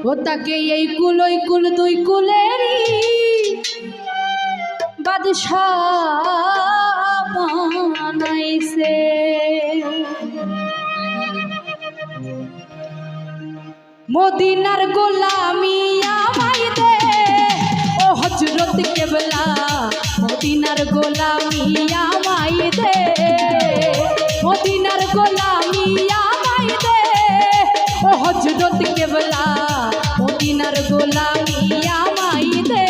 ও তাকে এই কুল ওই কুল দুই কুলেরই বাদশাহ বানাইছে। মদিনার গোলামি আমায় দে ও হযরত কেবলা, মদিনার গোলামি আমায় দে, মদিনার গোলামি আমায় দে ও হযরত কেবলা, মদিনার গোলামি আমায় দে।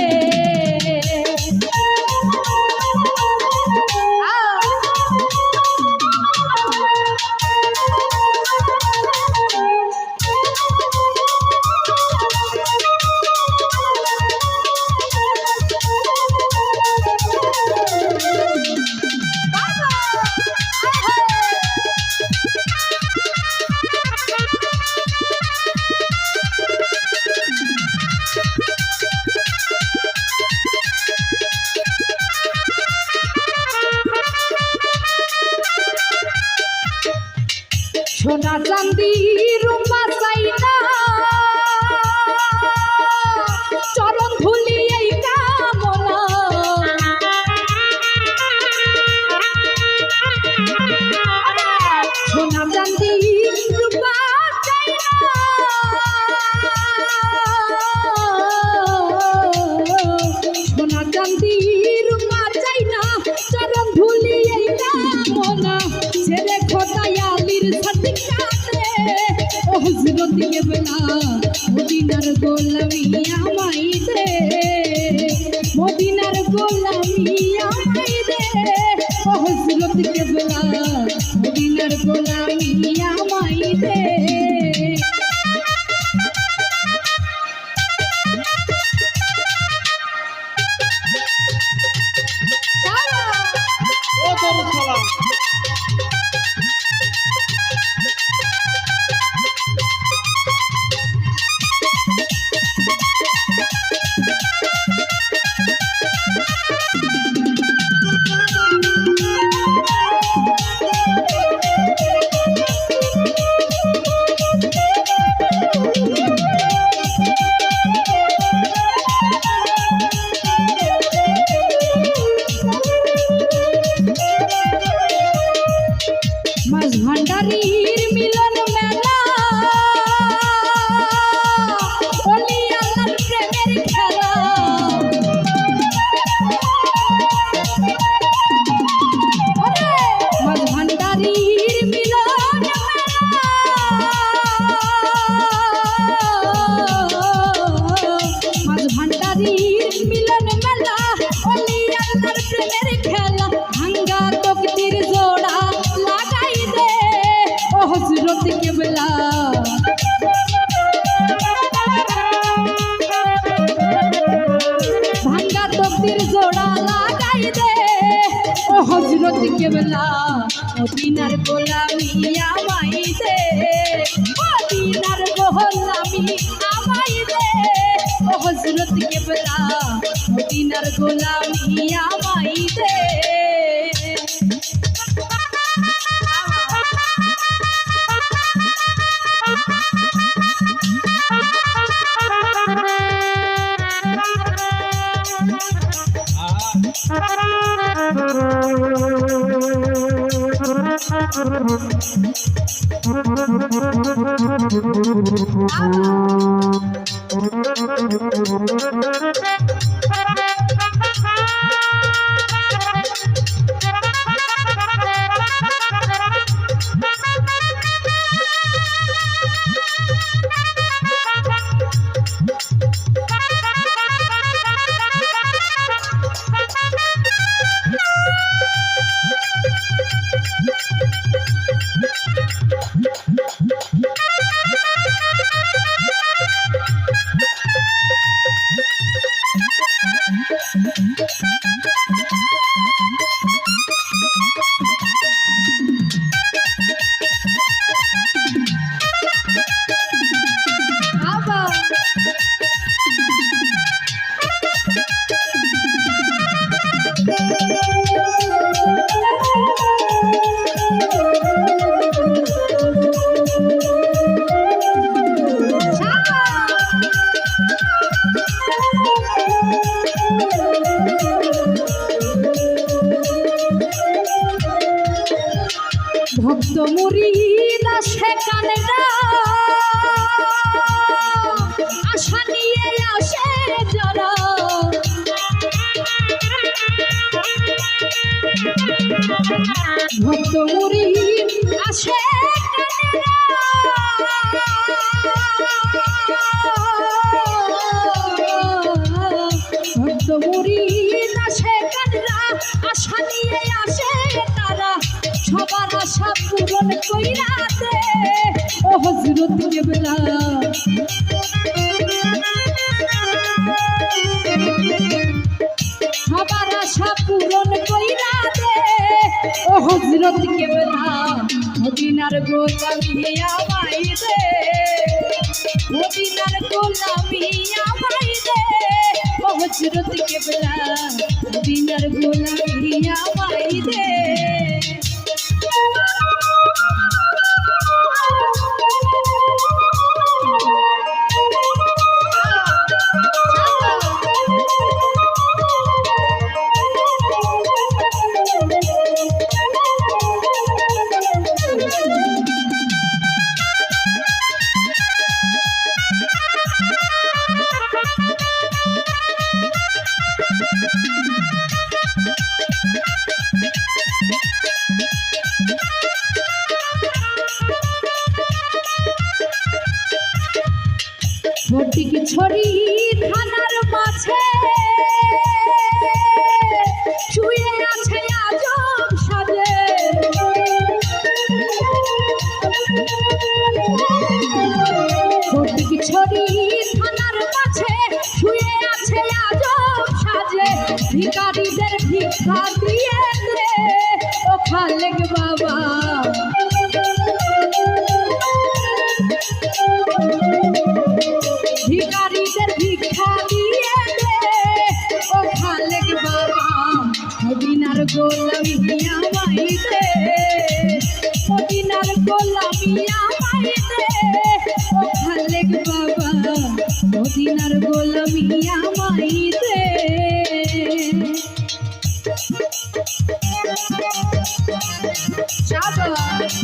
সোনা চাঁদি রূপা চাই না, চরণ ধুলি এই কামনা। সোনা চাঁদি রূপা চাই না, সোনা চাঁদি রূপা চাই না, চরণ ধুলি এই কামনা। ছেড়ে খোদায় আলীর সাদিকাতে ও হযরত কেবলা, মদিনার গোলামি আমায় দে, মদিনার গোলামি আমায় দে ও হযরত কেবলা, মদিনার গোলামি আমায় দে। ভান্ডারীর মিলন মেলা, ওলি আল্লাহর প্রেমের খেলা। মাঝ ভান্ডারীর মিলন মেলা, মাঝ ভান্ডারীর মিলন মেলা, ওলি আল্লাহর প্রেমের খেলা। ভাঙ্গা তকদির জোড়া লাগাই দে ও হযরত কেবলা, ভাঙ্গা তকদির জোড়া লাগাই দে ও হযরত কেবলা, মদিনার গোলামি আমায় দে, মদিনার গোলামি আমায় দে ও হযরত কেবলা, মদিনার গোলামি আমায় দে। ভক্ত মুরিদা সেখানে আশা নিয়ে আসে যারা ভক্ত মুরিদ আসে ভক্ত মুরিদ আসে কানরা আশা নিয়ে আসে তারা সবার আশা পূরণ কইরা দে ও হযরত কেবলা সবার আশা পূরণ কইরা দে ও হযরত কেবলা মদিনার গোলামি আমায় দে মদিনার গোলামি আমায় দে ও হযরত কেবলা মদিনার গোলামি আমায় দে ফটিক ছড়ি থানার মাঝে শুয়ে আছে আজব সাজে ফটিক ছড়ি থানার মাঝে শুয়ে আছে আজব সাজে ভিখারিদের ভিক্ষা দিয়ে দে ও খালেক বাবা ভিখারিদের ভিক্ষা দিয়ে দে ও খালেক বাবা মদিনার গোলামি আমায় দে মদিনার গোলামি আমায় দে ও খালেক বাবা মদিনার গোলামি আমায় দে শাবাশ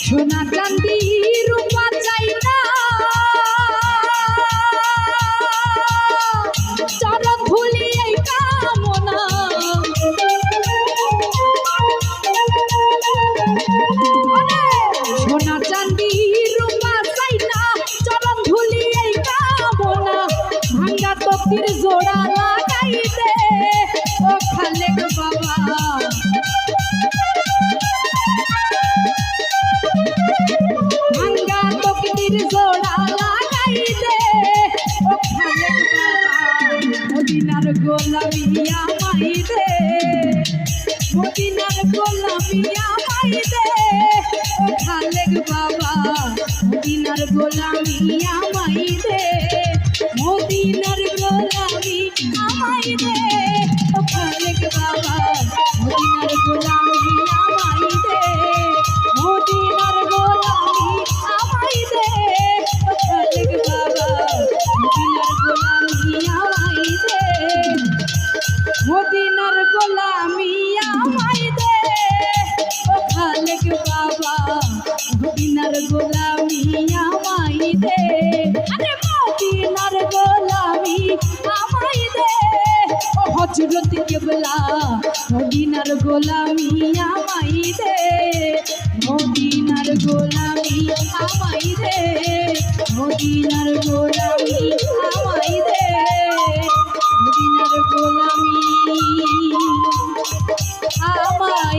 সোনা চাঁদি রূপা চাই না চরণ ধুলি এই কামনা সোনা চাঁদি রূপা চাই না চরণ ধুলি এই কামনা ভাঙ্গা তকির জোড়া লাগাই দে ও খালেক বাবা জোড়া লাগাই দে ও খালেক বাবা মদিনার গোলামি আমায় দে মদিনার গোলামি আমায় দে ও খালেক বাবা মদিনার গোলামি আমায় দে মদিনার গোলামি আমায় দে ও খালেক বাবা মদিনার গোলামি আমায় দে মদিনার গোলামি আমায় দে ও খালেক বাবা মদিনার গোলামি আমায় দে মদিনার গোলামি আমায় দে ও খালেক বাবা মদিনার গোলামি আমায় দে আরে মদিনার গোলামি আমায় দে ও হযরত কেবলা মদিনার গোলামি আমায় দে মদিনার গোলামি আমায় দে মদিনার গোলামি আমায় দে মদিনার গোলামি আমায়